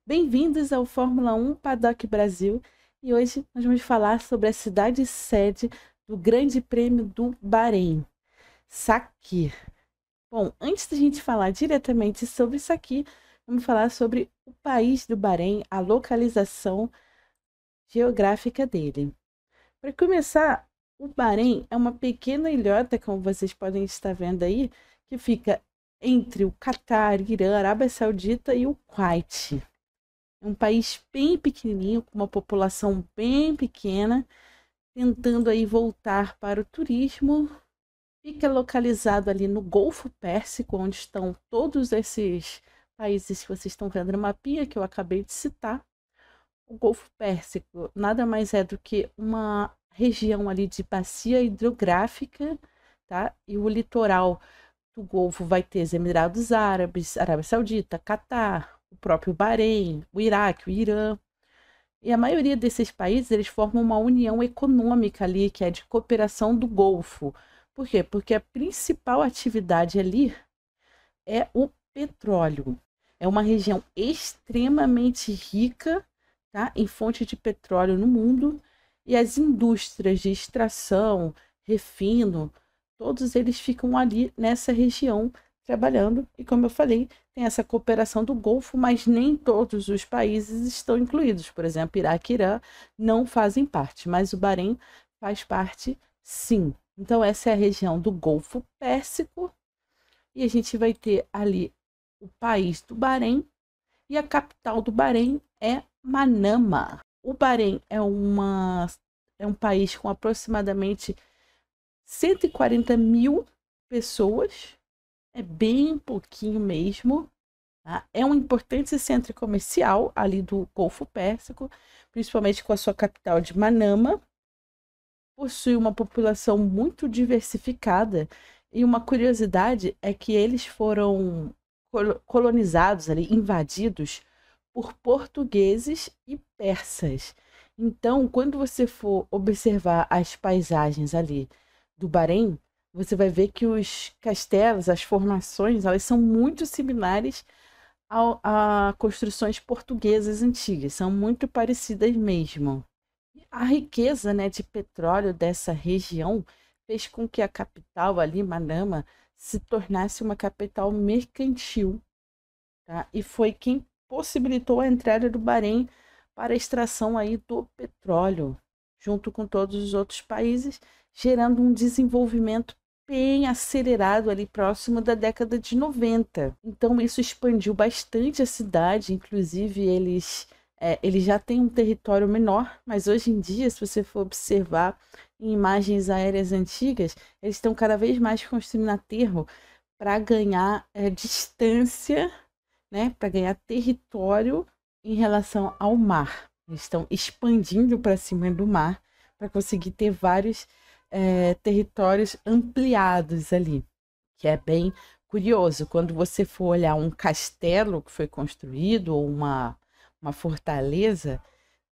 Bem-vindos ao Fórmula 1 Paddock Brasil e hoje nós vamos falar sobre a cidade sede do Grande Prêmio do Bahrein, Saquir. Bom, antes da gente falar diretamente sobre isso aqui, vamos falar sobre o país do Bahrein, a localização geográfica dele. Para começar, o Bahrein é uma pequena ilhota, como vocês podem estar vendo aí, que fica entre o Catar, Irã, Arábia Saudita e o Kuwait. É um país bem pequenininho, com uma população bem pequena, tentando aí voltar para o turismo. Fica localizado ali no Golfo Pérsico, onde estão todos esses países que vocês estão vendo no mapinha que eu acabei de citar. O Golfo Pérsico nada mais é do que uma região ali de bacia hidrográfica, tá? E o litoral do Golfo vai ter os Emirados Árabes, Arábia Saudita, Catar, o próprio Bahrein, o Iraque, o Irã. E a maioria desses países, eles formam uma união econômica ali, que é de cooperação do Golfo. Por quê? Porque a principal atividade ali é o petróleo. É uma região extremamente rica, tá, em fonte de petróleo no mundo, e as indústrias de extração, refino, todos eles ficam ali nessa região trabalhando. E como eu falei, tem essa cooperação do Golfo, mas nem todos os países estão incluídos. Por exemplo, Iraque e Irã não fazem parte, mas o Bahrein faz parte, sim. Então essa é a região do Golfo Pérsico, e a gente vai ter ali o país do Bahrein, e a capital do Bahrein é Manama. O Bahrein é um país com aproximadamente 140 mil pessoas, é bem pouquinho mesmo. Tá? É um importante centro comercial ali do Golfo Pérsico, principalmente com a sua capital de Manama. Possui uma população muito diversificada, e uma curiosidade é que eles foram colonizados ali, invadidos por portugueses e persas. Então, quando você for observar as paisagens ali do Bahrein, você vai ver que os castelos, as formações, elas são muito similares a construções portuguesas antigas, são muito parecidas mesmo. A riqueza, né, de petróleo dessa região fez com que a capital ali, Manama, se tornasse uma capital mercantil, tá? E foi quem possibilitou a entrada do Bahrein para a extração aí do petróleo, junto com todos os outros países, gerando um desenvolvimento bem acelerado ali próximo da década de 90. Então isso expandiu bastante a cidade, inclusive eles já têm um território menor, mas hoje em dia, se você for observar em imagens aéreas antigas, eles estão cada vez mais construindo aterro para ganhar distância, né, para ganhar território em relação ao mar. Eles estão expandindo para cima do mar para conseguir ter vários territórios ampliados ali, que é bem curioso. Quando você for olhar um castelo que foi construído ou uma fortaleza,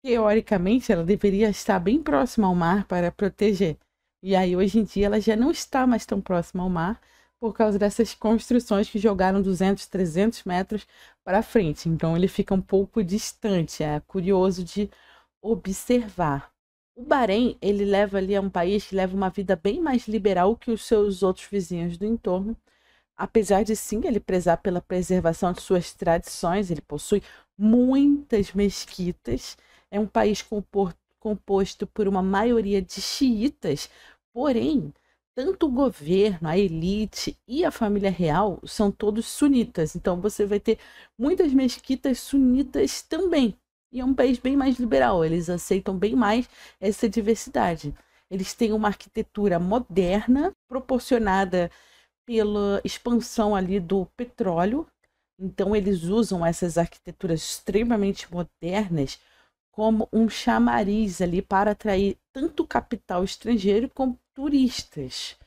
teoricamente ela deveria estar bem próxima ao mar para proteger. E aí hoje em dia ela já não está mais tão próxima ao mar por causa dessas construções que jogaram 200, 300 metros para frente. Então ele fica um pouco distante, é curioso de observar. O Bahrein, ele leva ali, é um país que leva uma vida bem mais liberal que os seus outros vizinhos do entorno. Apesar de sim ele prezar pela preservação de suas tradições, ele possui muitas mesquitas. É um país composto por uma maioria de xiitas, porém, tanto o governo, a elite e a família real são todos sunitas. Então você vai ter muitas mesquitas sunitas também. E é um país bem mais liberal, eles aceitam bem mais essa diversidade. Eles têm uma arquitetura moderna, proporcionada pela expansão ali do petróleo. Então eles usam essas arquiteturas extremamente modernas como um chamariz ali para atrair tanto capital estrangeiro como turistas.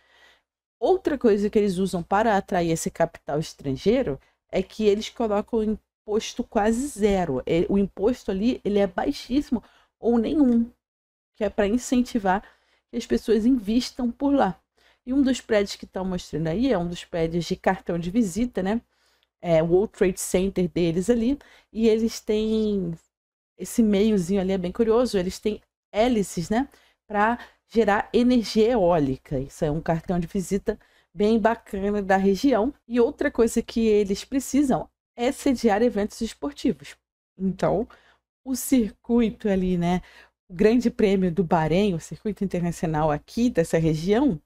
Outra coisa que eles usam para atrair esse capital estrangeiro é que eles colocam o imposto quase zero. O imposto ali ele é baixíssimo ou nenhum, que é para incentivar que as pessoas investam por lá. E um dos prédios que estão mostrando aí é um dos prédios de cartão de visita, né? o World Trade Center deles ali, e eles têm esse meiozinho ali, é bem curioso, eles têm hélices, né, para gerar energia eólica. Isso é um cartão de visita bem bacana da região. E outra coisa que eles precisam é sediar eventos esportivos. Então, o circuito ali, né, o Grande Prêmio do Bahrein, o circuito internacional aqui dessa região,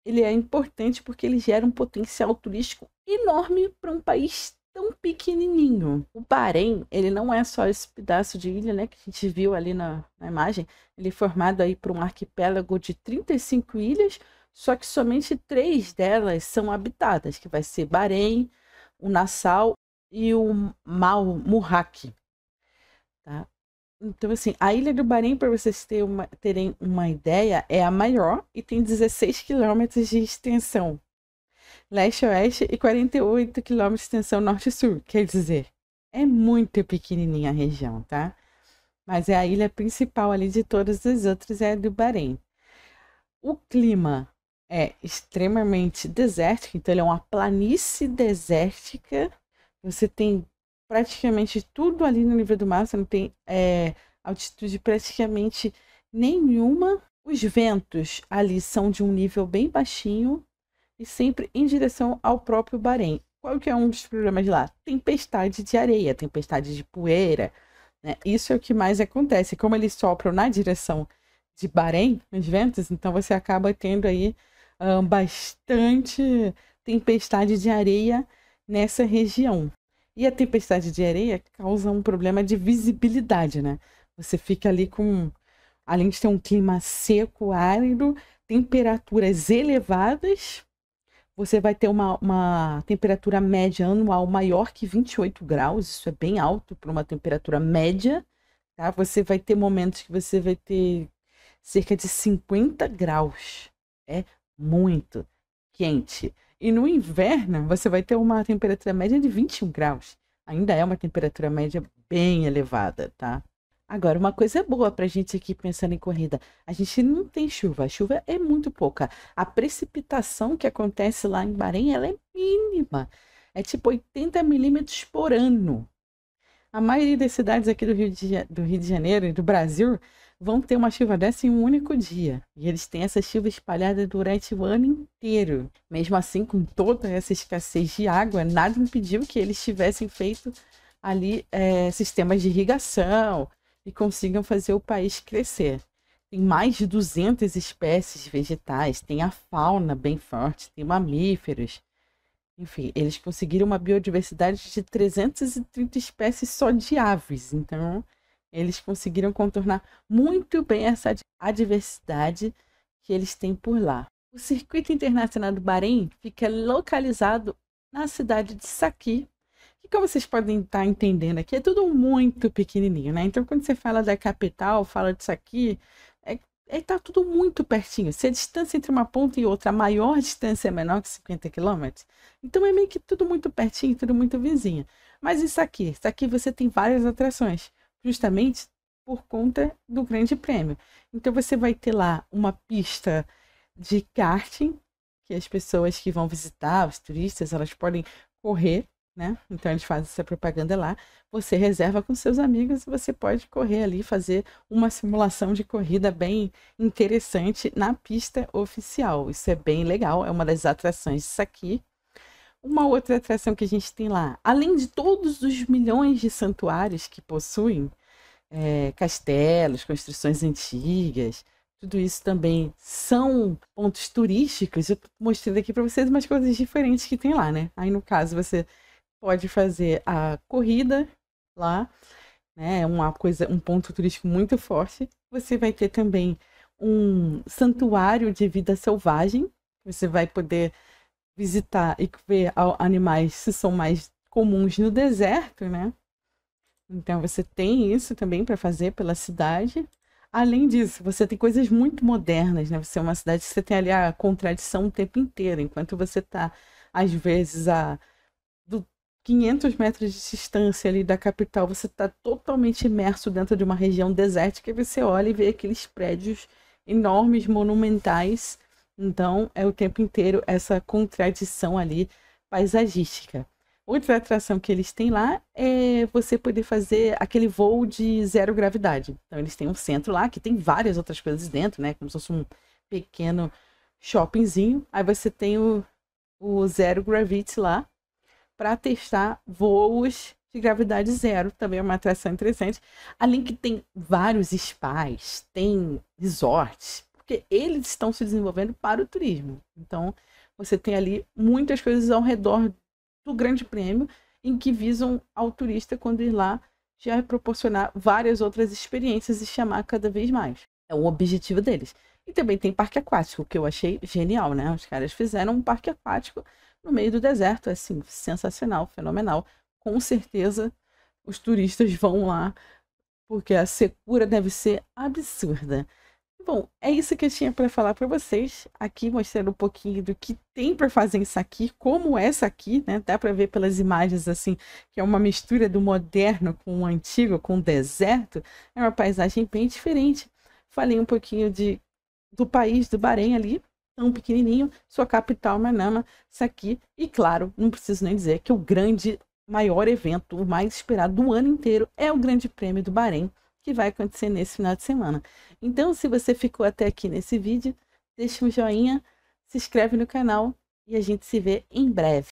ele é importante porque ele gera um potencial turístico enorme para um país tão pequenininho. O Bahrein, ele não é só esse pedaço de ilha, né, que a gente viu ali na imagem. Ele é formado aí por um arquipélago de 35 ilhas, só que somente 3 delas são habitadas, que vai ser Bahrein, o Nassau e o Murraq, tá? Então, assim, a Ilha do Bahrein, para vocês terem uma ideia, é a maior e tem 16 quilômetros de extensão leste-oeste e 48 quilômetros de extensão norte-sul. Quer dizer, é muito pequenininha a região, tá? Mas é a ilha principal ali de todas as outras, é a do Bahrein. O clima é extremamente desértico, então ele é uma planície desértica. Você tem praticamente tudo ali no nível do mar, você não tem altitude praticamente nenhuma. Os ventos ali são de um nível bem baixinho e sempre em direção ao próprio Bahrein. Qual que é um dos problemas de lá? Tempestade de areia, tempestade de poeira, né? Isso é o que mais acontece. Como eles sopram na direção de Bahrein, os ventos, então você acaba tendo aí bastante tempestade de areia nessa região. E a tempestade de areia causa um problema de visibilidade, né? Você fica ali com, além de ter um clima seco, árido, temperaturas elevadas, você vai ter uma temperatura média anual maior que 28 graus, isso é bem alto para uma temperatura média, tá? Você vai ter momentos que você vai ter cerca de 50 graus, é muito quente. E no inverno, você vai ter uma temperatura média de 21 graus. Ainda é uma temperatura média bem elevada, tá? Agora, uma coisa boa pra gente aqui pensando em corrida, a gente não tem chuva, a chuva é muito pouca. A precipitação que acontece lá em Bahrein, ela é mínima. É tipo 80 milímetros por ano. A maioria das cidades aqui do Rio de Janeiro e do Brasil vão ter uma chuva dessa em um único dia. E eles têm essa chuva espalhada durante o ano inteiro. Mesmo assim, com toda essa escassez de água, nada impediu que eles tivessem feito ali sistemas de irrigação e consigam fazer o país crescer. Tem mais de 200 espécies vegetais, tem a fauna bem forte, tem mamíferos. Enfim, eles conseguiram uma biodiversidade de 330 espécies só de aves. Então, eles conseguiram contornar muito bem essa adversidade que eles têm por lá. O Circuito Internacional do Bahrein fica localizado na cidade de Saki, que, como vocês podem estar entendendo aqui, é tudo muito pequenininho, né? Então, quando você fala da capital, fala disso aqui, tá tudo muito pertinho. Se a distância entre uma ponta e outra, a maior distância é menor que 50 quilômetros, então é meio que tudo muito pertinho, tudo muito vizinho. Mas isso aqui você tem várias atrações, justamente por conta do Grande Prêmio. Então você vai ter lá uma pista de karting, que as pessoas que vão visitar, os turistas, elas podem correr, né? Então eles fazem essa propaganda lá. Você reserva com seus amigos e você pode correr ali, fazer uma simulação de corrida bem interessante na pista oficial. Isso é bem legal, é uma das atrações disso aqui. Uma outra atração que a gente tem lá, além de todos os milhões de santuários que possuem, castelos, construções antigas, tudo isso também são pontos turísticos. Eu tô mostrando aqui para vocês umas coisas diferentes que tem lá, né? Aí no caso você pode fazer a corrida lá, né? Um ponto turístico muito forte. Você vai ter também um santuário de vida selvagem. Você vai poder visitar e ver animais que são mais comuns no deserto, né? Então você tem isso também para fazer pela cidade. Além disso, você tem coisas muito modernas, né? Você é uma cidade que você tem ali a contradição o tempo inteiro, enquanto você está, às vezes, 500 metros de distância ali da capital, você está totalmente imerso dentro de uma região desértica e você olha e vê aqueles prédios enormes, monumentais. Então, é o tempo inteiro essa contradição ali paisagística. Outra atração que eles têm lá é você poder fazer aquele voo de zero gravidade. Então, eles têm um centro lá que tem várias outras coisas dentro, né? Como se fosse um pequeno shoppingzinho. Aí você tem o Zero Gravity lá para testar voos de gravidade zero. Também é uma atração interessante. Além que tem vários spas, tem resorts, porque eles estão se desenvolvendo para o turismo. Então, você tem ali muitas coisas ao redor do Grande Prêmio em que visam ao turista, quando ir lá, já proporcionar várias outras experiências e chamar cada vez mais. É o objetivo deles. E também tem parque aquático, que eu achei genial, né? Os caras fizeram um parque aquático no meio do deserto, assim, sensacional, fenomenal. Com certeza os turistas vão lá, porque a secura deve ser absurda. Bom, é isso que eu tinha para falar para vocês, aqui mostrando um pouquinho do que tem para fazer em Saki, como é Saki, né? Dá para ver pelas imagens assim, que é uma mistura do moderno com o antigo, com o deserto. É uma paisagem bem diferente. Falei um pouquinho do país do Bahrein ali, tão pequenininho, sua capital, Manama, Saki. E claro, não preciso nem dizer que o grande, maior evento, o mais esperado do ano inteiro é o Grande Prêmio do Bahrein, que vai acontecer nesse final de semana. Então, se você ficou até aqui nesse vídeo, deixa um joinha, se inscreve no canal e a gente se vê em breve.